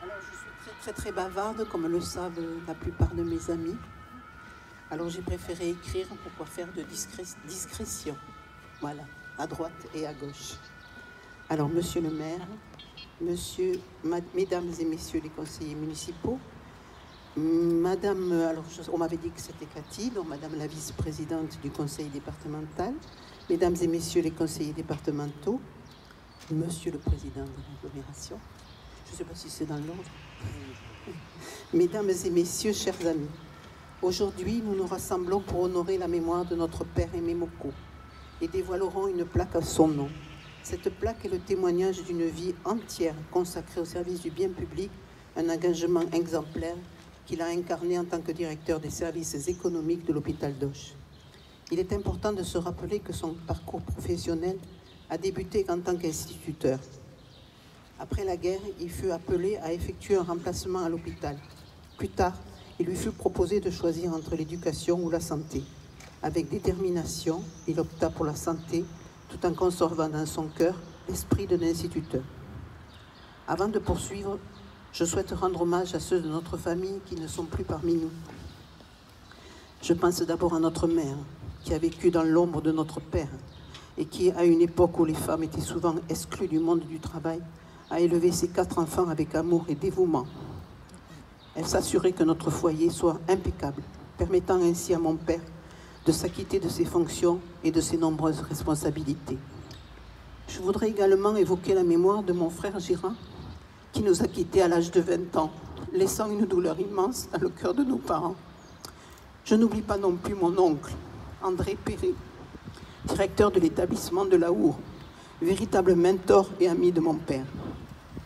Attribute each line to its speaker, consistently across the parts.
Speaker 1: Alors, je suis très bavarde, comme le savent la plupart de mes amis. Alors, j'ai préféré écrire pour pouvoir faire de discrétion. Voilà, à droite et à gauche. Alors, monsieur le maire, mesdames et messieurs les conseillers municipaux, madame, alors on m'avait dit que c'était Cathy, donc madame la vice-présidente du conseil départemental, mesdames et messieurs les conseillers départementaux, monsieur le président de l'agglomération, je ne sais pas si c'est dans l'ordre, mesdames et messieurs, chers amis, aujourd'hui nous nous rassemblons pour honorer la mémoire de notre père Aimé Moko et dévoilerons une plaque à son nom. Cette plaque est le témoignage d'une vie entière consacrée au service du bien public, un engagement exemplaire qu'il a incarné en tant que directeur des services économiques de l'hôpital d'Auch. Il est important de se rappeler que son parcours professionnel a débuté en tant qu'instituteur. Après la guerre, il fut appelé à effectuer un remplacement à l'hôpital. Plus tard, il lui fut proposé de choisir entre l'éducation ou la santé. Avec détermination, il opta pour la santé, tout en conservant dans son cœur l'esprit de l'instituteur. Avant de poursuivre, je souhaite rendre hommage à ceux de notre famille qui ne sont plus parmi nous. Je pense d'abord à notre mère, qui a vécu dans l'ombre de notre père et qui, à une époque où les femmes étaient souvent exclues du monde du travail, a élevé ses 4 enfants avec amour et dévouement. Elle s'assurait que notre foyer soit impeccable, permettant ainsi à mon père de s'acquitter de ses fonctions et de ses nombreuses responsabilités. Je voudrais également évoquer la mémoire de mon frère Gérard, qui nous a quittés à l'âge de 20 ans, laissant une douleur immense dans le cœur de nos parents. Je n'oublie pas non plus mon oncle, André Perret, directeur de l'établissement de la Our, véritable mentor et ami de mon père.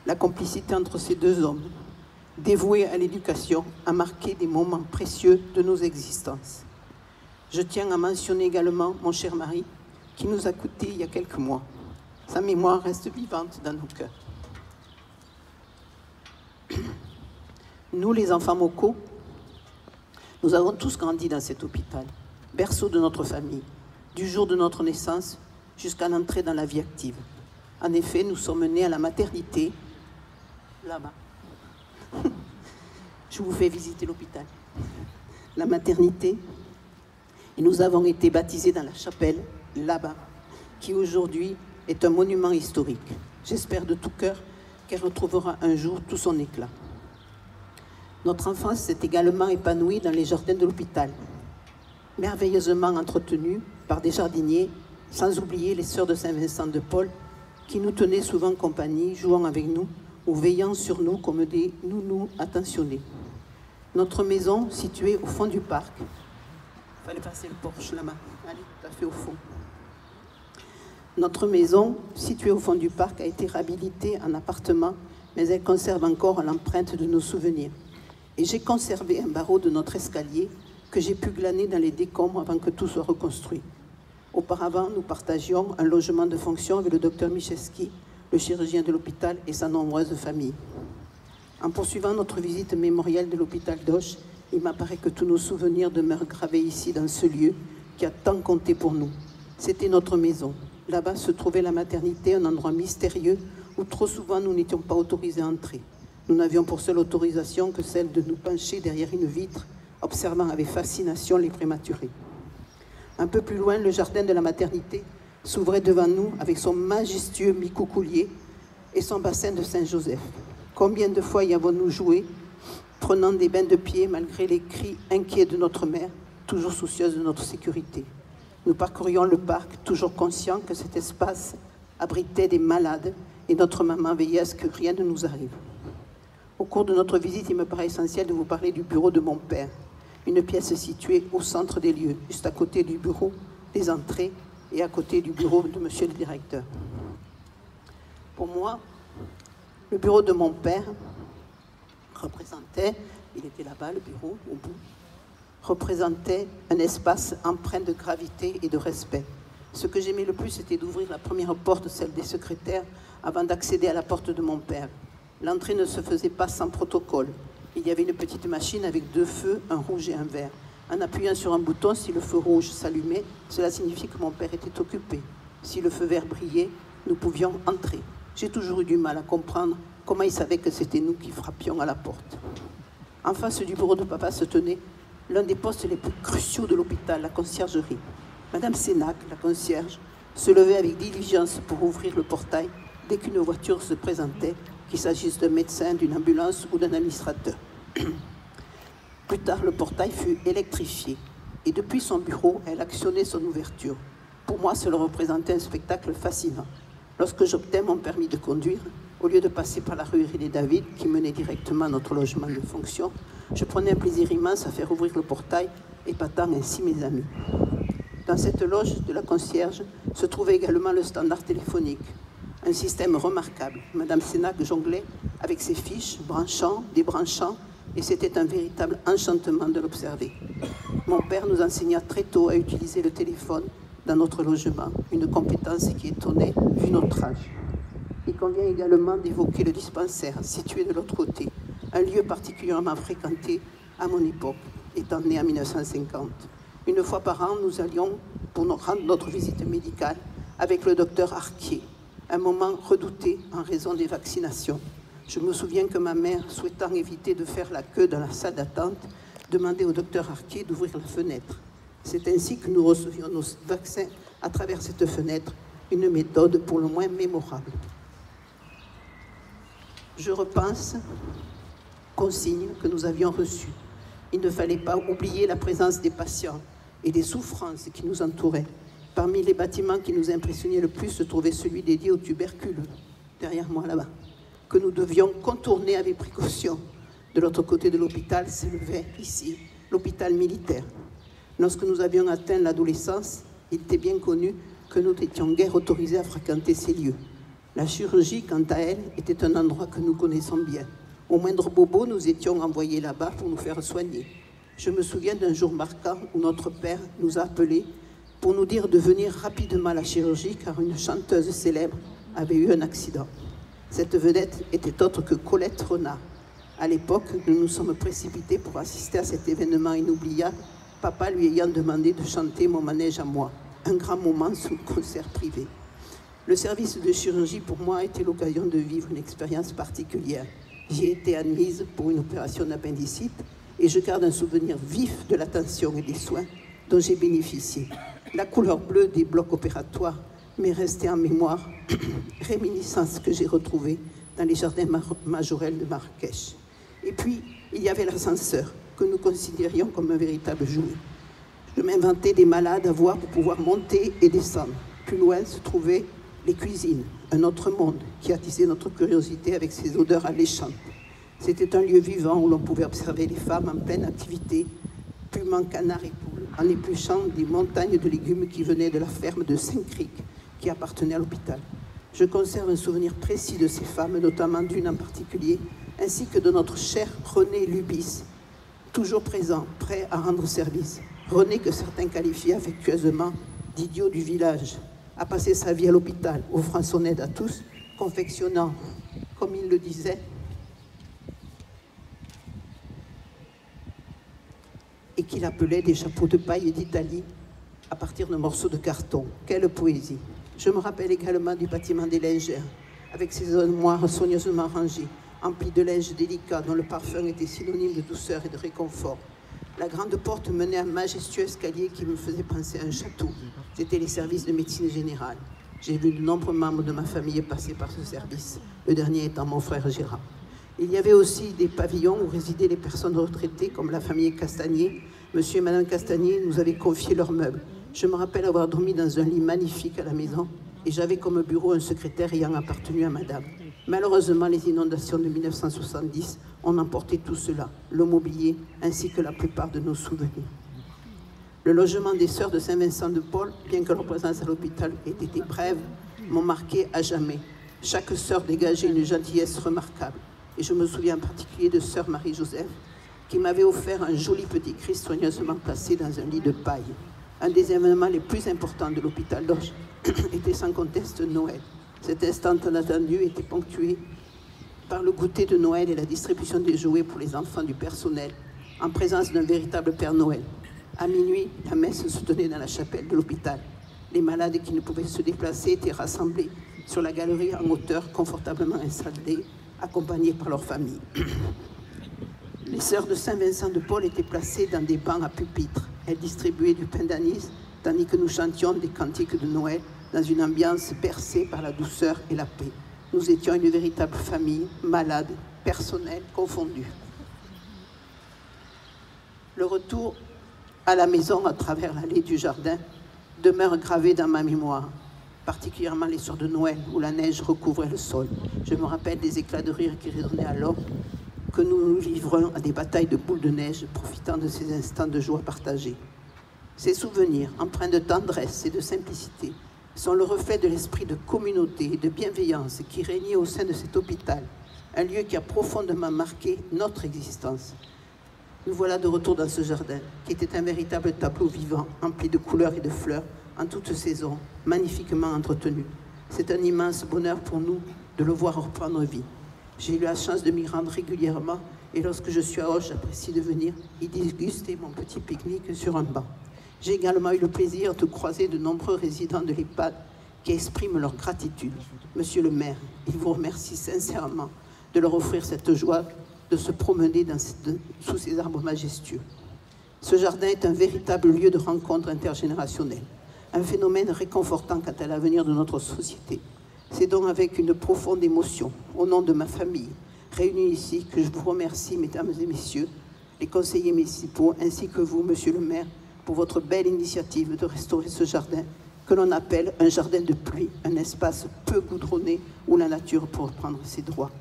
Speaker 1: La complicité entre ces deux hommes, dévoués à l'éducation, a marqué des moments précieux de nos existences. Je tiens à mentionner également mon cher mari, qui nous a quittés il y a quelques mois. Sa mémoire reste vivante dans nos cœurs. Nous, les enfants Moko, nous avons tous grandi dans cet hôpital, berceau de notre famille, du jour de notre naissance jusqu'à l'entrée dans la vie active. En effet, nous sommes nés à la maternité, là-bas. Je vous fais visiter l'hôpital. La maternité, et nous avons été baptisés dans la chapelle, là-bas, qui aujourd'hui est un monument historique. J'espère de tout cœur qu'elle retrouvera un jour tout son éclat. Notre enfance s'est également épanouie dans les jardins de l'hôpital, merveilleusement entretenus par des jardiniers, sans oublier les sœurs de Saint-Vincent de Paul, qui nous tenaient souvent compagnie, jouant avec nous ou veillant sur nous comme des nounous attentionnés. Notre maison, située au fond du parc, il fallait passer le porche là-bas, allez, tout à fait au fond. Notre maison, située au fond du parc, a été réhabilitée en appartement, mais elle conserve encore l'empreinte de nos souvenirs. Et j'ai conservé un barreau de notre escalier que j'ai pu glaner dans les décombres avant que tout soit reconstruit. Auparavant, nous partagions un logement de fonction avec le docteur Micheski, le chirurgien de l'hôpital et sa nombreuse famille. En poursuivant notre visite mémorielle de l'hôpital d'Auch, il m'apparaît que tous nos souvenirs demeurent gravés ici, dans ce lieu qui a tant compté pour nous. C'était notre maison. Là-bas se trouvait la maternité, un endroit mystérieux où trop souvent nous n'étions pas autorisés à entrer. Nous n'avions pour seule autorisation que celle de nous pencher derrière une vitre, observant avec fascination les prématurés. Un peu plus loin, le jardin de la maternité s'ouvrait devant nous avec son majestueux micoucoulier et son bassin de Saint-Joseph. Combien de fois y avons-nous joué, prenant des bains de pied malgré les cris inquiets de notre mère, toujours soucieuse de notre sécurité. Nous parcourions le parc, toujours conscients que cet espace abritait des malades et notre maman veillait à ce que rien ne nous arrive. Au cours de notre visite, il me paraît essentiel de vous parler du bureau de mon père, une pièce située au centre des lieux, juste à côté du bureau des entrées et à côté du bureau de monsieur le directeur. Pour moi, le bureau de mon père représentait, il était là-bas, le bureau, au bout, représentait un espace empreint de gravité et de respect. Ce que j'aimais le plus, c'était d'ouvrir la première porte, celle des secrétaires, avant d'accéder à la porte de mon père. L'entrée ne se faisait pas sans protocole. Il y avait une petite machine avec 2 feux, un rouge et un vert. En appuyant sur un bouton, si le feu rouge s'allumait, cela signifiait que mon père était occupé. Si le feu vert brillait, nous pouvions entrer. J'ai toujours eu du mal à comprendre Comment il savait que c'était nous qui frappions à la porte? En face du bureau de papa se tenait l'un des postes les plus cruciaux de l'hôpital, la conciergerie. Madame Sénac, la concierge, se levait avec diligence pour ouvrir le portail dès qu'une voiture se présentait, qu'il s'agisse d'un médecin, d'une ambulance ou d'un administrateur. Plus tard, le portail fut électrifié et depuis son bureau, elle actionnait son ouverture. Pour moi, cela représentait un spectacle fascinant. Lorsque j'obtins mon permis de conduire, au lieu de passer par la rue René-David, qui menait directement à notre logement de fonction, je prenais un plaisir immense à faire ouvrir le portail, épatant ainsi mes amis. Dans cette loge de la concierge se trouvait également le standard téléphonique, un système remarquable. Madame Sénac jonglait avec ses fiches, branchant, débranchant, et c'était un véritable enchantement de l'observer. Mon père nous enseigna très tôt à utiliser le téléphone dans notre logement, une compétence qui étonnait vu notre âge. Il convient également d'évoquer le dispensaire, situé de l'autre côté, un lieu particulièrement fréquenté à mon époque, étant né en 1950. Une fois par an, nous allions pour nous rendre notre visite médicale avec le docteur Arquier, un moment redouté en raison des vaccinations. Je me souviens que ma mère, souhaitant éviter de faire la queue dans la salle d'attente, demandait au docteur Arquier d'ouvrir la fenêtre. C'est ainsi que nous recevions nos vaccins à travers cette fenêtre, une méthode pour le moins mémorable. Je repense consignes que nous avions reçues. Il ne fallait pas oublier la présence des patients et des souffrances qui nous entouraient. Parmi les bâtiments qui nous impressionnaient le plus se trouvait celui dédié aux tuberculeux, derrière moi là-bas, que nous devions contourner avec précaution. De l'autre côté de l'hôpital s'élevait ici l'hôpital militaire. Lorsque nous avions atteint l'adolescence, il était bien connu que nous n'étions guère autorisés à fréquenter ces lieux. La chirurgie, quant à elle, était un endroit que nous connaissons bien. Au moindre bobo, nous étions envoyés là-bas pour nous faire soigner. Je me souviens d'un jour marquant où notre père nous a appelés pour nous dire de venir rapidement à la chirurgie car une chanteuse célèbre avait eu un accident. Cette vedette était autre que Colette Renard. À l'époque, nous nous sommes précipités pour assister à cet événement inoubliable, papa lui ayant demandé de chanter Mon manège à moi, un grand moment sous le concert privé. Le service de chirurgie, pour moi, a été l'occasion de vivre une expérience particulière. J'y ai été admise pour une opération d'appendicite et je garde un souvenir vif de l'attention et des soins dont j'ai bénéficié. La couleur bleue des blocs opératoires m'est restée en mémoire, réminiscence que j'ai retrouvée dans les jardins majorels de Marrakech. Et puis, il y avait l'ascenseur, que nous considérions comme un véritable jouet. Je m'inventais des malades à voir pour pouvoir monter et descendre. Plus loin se trouvaient les cuisines, un autre monde qui attisait notre curiosité avec ses odeurs alléchantes. C'était un lieu vivant où l'on pouvait observer les femmes en pleine activité, plumant canards et poules, en épluchant des montagnes de légumes qui venaient de la ferme de Saint-Cric, qui appartenait à l'hôpital. Je conserve un souvenir précis de ces femmes, notamment d'une en particulier, ainsi que de notre cher René Lubis, toujours présent, prêt à rendre service. René, que certains qualifiaient affectueusement d'idiot du village, a passé sa vie à l'hôpital, offrant son aide à tous, confectionnant, comme il le disait, et qu'il appelait des chapeaux de paille d'Italie à partir de morceaux de carton. Quelle poésie! Je me rappelle également du bâtiment des lingères, avec ses armoires soigneusement rangées, emplis de linge délicat dont le parfum était synonyme de douceur et de réconfort. La grande porte menait à un majestueux escalier qui me faisait penser à un château. C'était les services de médecine générale. J'ai vu de nombreux membres de ma famille passer par ce service, le dernier étant mon frère Gérard. Il y avait aussi des pavillons où résidaient les personnes retraitées, comme la famille Castagnier. Monsieur et Madame Castagnier nous avaient confié leurs meubles. Je me rappelle avoir dormi dans un lit magnifique à la maison et j'avais comme bureau un secrétaire ayant appartenu à Madame. Malheureusement, les inondations de 1970 ont emporté tout cela, le mobilier ainsi que la plupart de nos souvenirs. Le logement des sœurs de Saint-Vincent-de-Paul, bien que leur présence à l'hôpital ait été brève, m'ont marqué à jamais. Chaque sœur dégageait une gentillesse remarquable. Et je me souviens en particulier de sœur Marie-Joseph, qui m'avait offert un joli petit Christ soigneusement placé dans un lit de paille. Un des événements les plus importants de l'hôpital d'Auch était sans conteste Noël. Cet instant inattendu était ponctué par le goûter de Noël et la distribution des jouets pour les enfants du personnel, en présence d'un véritable Père Noël. À minuit, la messe se tenait dans la chapelle de l'hôpital. Les malades qui ne pouvaient se déplacer étaient rassemblés sur la galerie en hauteur, confortablement installés, accompagnés par leur famille. Les sœurs de Saint-Vincent de Paul étaient placées dans des bancs à pupitres. Elles distribuaient du pain d'anis, tandis que nous chantions des cantiques de Noël dans une ambiance bercée par la douceur et la paix. Nous étions une véritable famille, malade, personnelle, confondue. Le retour à la maison à travers l'allée du jardin demeure gravé dans ma mémoire, particulièrement les soirs de Noël où la neige recouvrait le sol. Je me rappelle des éclats de rire qui résonnaient alors, que nous nous livrons à des batailles de boules de neige, profitant de ces instants de joie partagés. Ces souvenirs, empreints de tendresse et de simplicité, sont le reflet de l'esprit de communauté et de bienveillance qui régnait au sein de cet hôpital, un lieu qui a profondément marqué notre existence. Nous voilà de retour dans ce jardin, qui était un véritable tableau vivant, empli de couleurs et de fleurs, en toute saison, magnifiquement entretenu. C'est un immense bonheur pour nous de le voir reprendre vie. J'ai eu la chance de m'y rendre régulièrement et lorsque je suis à Auch, j'apprécie de venir y déguster mon petit pique-nique sur un banc. J'ai également eu le plaisir de croiser de nombreux résidents de l'EHPAD qui expriment leur gratitude. Monsieur le maire, il vous remercie sincèrement de leur offrir cette joie de se promener sous ces arbres majestueux. Ce jardin est un véritable lieu de rencontre intergénérationnelle, un phénomène réconfortant quant à l'avenir de notre société. C'est donc avec une profonde émotion, au nom de ma famille, réunie ici, que je vous remercie, mesdames et messieurs, les conseillers municipaux, ainsi que vous, monsieur le maire, pour votre belle initiative de restaurer ce jardin que l'on appelle un jardin de pluie, un espace peu goudronné où la nature peut reprendre ses droits.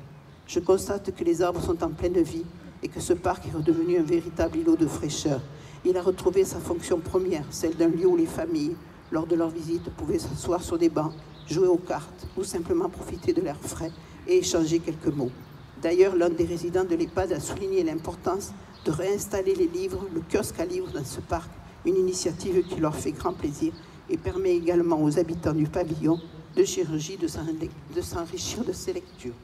Speaker 1: Je constate que les arbres sont en pleine vie et que ce parc est redevenu un véritable îlot de fraîcheur. Il a retrouvé sa fonction première, celle d'un lieu où les familles, lors de leur visite, pouvaient s'asseoir sur des bancs, jouer aux cartes ou simplement profiter de l'air frais et échanger quelques mots. D'ailleurs, l'un des résidents de l'EHPAD a souligné l'importance de réinstaller les livres, le kiosque à livres dans ce parc, une initiative qui leur fait grand plaisir et permet également aux habitants du pavillon de chirurgie de s'enrichir de ces lectures.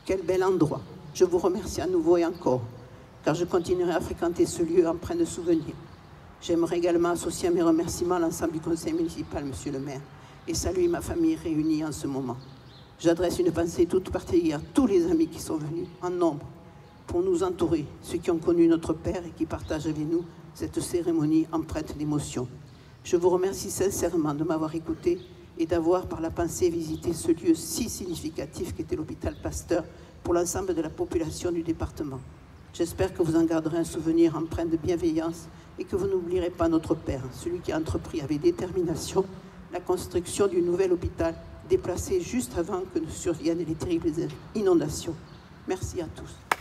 Speaker 1: Quel bel endroit! Je vous remercie à nouveau et encore, car je continuerai à fréquenter ce lieu empreint de souvenirs. J'aimerais également associer à mes remerciements l'ensemble du conseil municipal, monsieur le maire, et saluer ma famille réunie en ce moment. J'adresse une pensée toute particulière à tous les amis qui sont venus en nombre pour nous entourer, ceux qui ont connu notre Père et qui partagent avec nous cette cérémonie empreinte d'émotion. Je vous remercie sincèrement de m'avoir écouté et d'avoir par la pensée visité ce lieu si significatif qu'était l'hôpital Pasteur pour l'ensemble de la population du département. J'espère que vous en garderez un souvenir empreint de bienveillance et que vous n'oublierez pas notre Père, celui qui a entrepris avec détermination la construction du nouvel hôpital déplacé juste avant que ne surviennent les terribles inondations. Merci à tous.